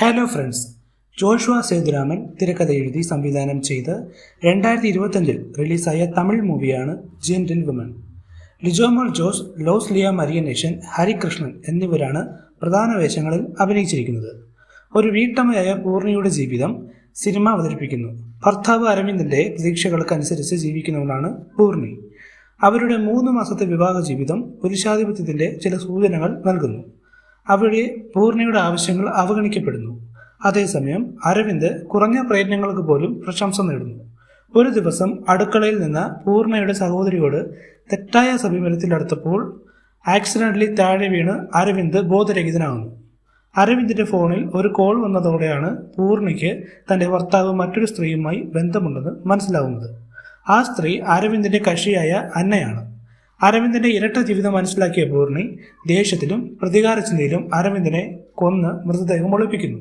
Hello friends, Joshua Sethuraman തിരക്കഥ എഴുതി സംവിധാനം ചെയ്ത് 2025 റിലീസായ തമിഴ് മൂവിയാണ് gentlewoman. Lijomol Jose, Losliya Mariyanesan, Harikrishnan എന്നിവരാണ് പ്രധാന വേഷങ്ങളിൽ അഭിനയിച്ചിരിക്കുന്നത്. ഒരു വീട്ടമ്മയായ പൂർണിയുടെ ജീവിതം സിനിമ അവതരിപ്പിക്കുന്നു. ഭർത്താവ് അരവിന്ദിന്റെ പ്രതീക്ഷകൾക്കനുസരിച്ച് ജീവിക്കുന്നവളാണ് പൂർണി. അവരുടെ 3 മാസത്തെ വിവാഹ ജീവിതം പുരുഷാധിപത്യത്തിന്റെ ചില സൂചനകൾ നൽകുന്നു. അവിടെ പൂർണിയുടെ ആവശ്യങ്ങൾ അവഗണിക്കപ്പെടുന്നു. അതേസമയം അരവിന്ദ് കുറഞ്ഞ പ്രയത്നങ്ങൾക്ക് പോലും പ്രശംസ നേടുന്നു. ഒരു ദിവസം അടുക്കളയിൽ നിന്ന് പൂർണയുടെ സഹോദരിയോട് തെറ്റായ സമീപനത്തിലെടുത്തപ്പോൾ ആക്സിഡന്റലി താഴെ വീണ് അരവിന്ദ് ബോധരഹിതനാകുന്നു. അരവിന്ദിന്റെ ഫോണിൽ ഒരു കോൾ വന്നതോടെയാണ് പൂർണിക്ക് തന്റെ ഭർത്താവ് മറ്റൊരു സ്ത്രീയുമായി ബന്ധമുണ്ടെന്ന് മനസ്സിലാവുന്നത്. ആ സ്ത്രീ അരവിന്ദിന്റെ കക്ഷിയായ അന്നയാണ്. അരവിന്ദിന്റെ ഇരട്ട ജീവിതം മനസ്സിലാക്കിയ പൂർണി ദേഷ്യത്തിലും പ്രതികാര ചിന്തയിലും അരവിന്ദിനെ കൊന്ന് മൃതദേഹം ഒളിപ്പിക്കുന്നു.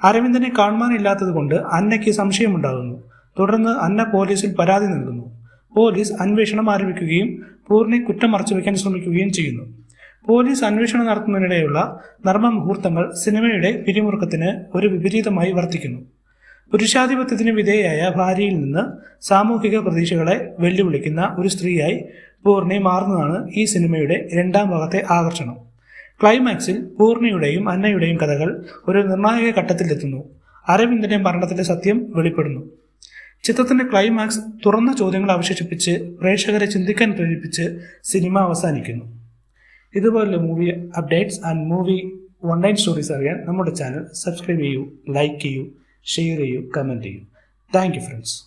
അരവിന്ദിനെ കാണാനില്ലാത്തത് കൊണ്ട് അന്നയ്ക്ക് സംശയമുണ്ടാകുന്നു. തുടർന്ന് അന്ന പോലീസിൽ പരാതി നൽകുന്നു. പോലീസ് അന്വേഷണം ആരംഭിക്കുകയും പൂർണി കുറ്റം മറച്ചുവെക്കാൻ ശ്രമിക്കുകയും ചെയ്യുന്നു. പോലീസ് അന്വേഷണം നടത്തുന്നതിനിടെയുള്ള നർമ്മ മുഹൂർത്തങ്ങൾ സിനിമയുടെ പിരിമുറുക്കത്തിന് ഒരു വിപരീതമായി വർത്തിക്കുന്നു. പുരുഷാധിപത്യത്തിന് വിധേയയായ ഭാര്യയിൽ നിന്ന് സാമൂഹിക പ്രതീക്ഷകളെ വെല്ലുവിളിക്കുന്ന ഒരു സ്ത്രീയായി പൂർണി മാറുന്നതാണ് ഈ സിനിമയുടെ 2ാം ഭാഗത്തെ ആകർഷണം. ക്ലൈമാക്സിൽ പൂർണിയുടെയും അന്നയുടെയും കഥകൾ ഒരു നിർണായക ഘട്ടത്തിലെത്തുന്നു. അരവിന്ദിന്റെ മരണത്തിന്റെ സത്യം വെളിപ്പെടുന്നു. ചിത്രത്തിന്റെ ക്ലൈമാക്സ് തുറന്ന ചോദ്യങ്ങൾ അവശേഷിപ്പിച്ച് പ്രേക്ഷകരെ ചിന്തിക്കാൻ പ്രേരിപ്പിച്ച് സിനിമ അവസാനിക്കുന്നു. ഇതുപോലുള്ള movie updates and movie online stories അറിയാൻ നമ്മുടെ ചാനൽ സബ്സ്ക്രൈബ് ചെയ്യൂ, ലൈക്ക് ചെയ്യൂ, ഷെയർ ചെയ്യൂ, കമൻറ്റ് ചെയ്യൂ. Thank you friends.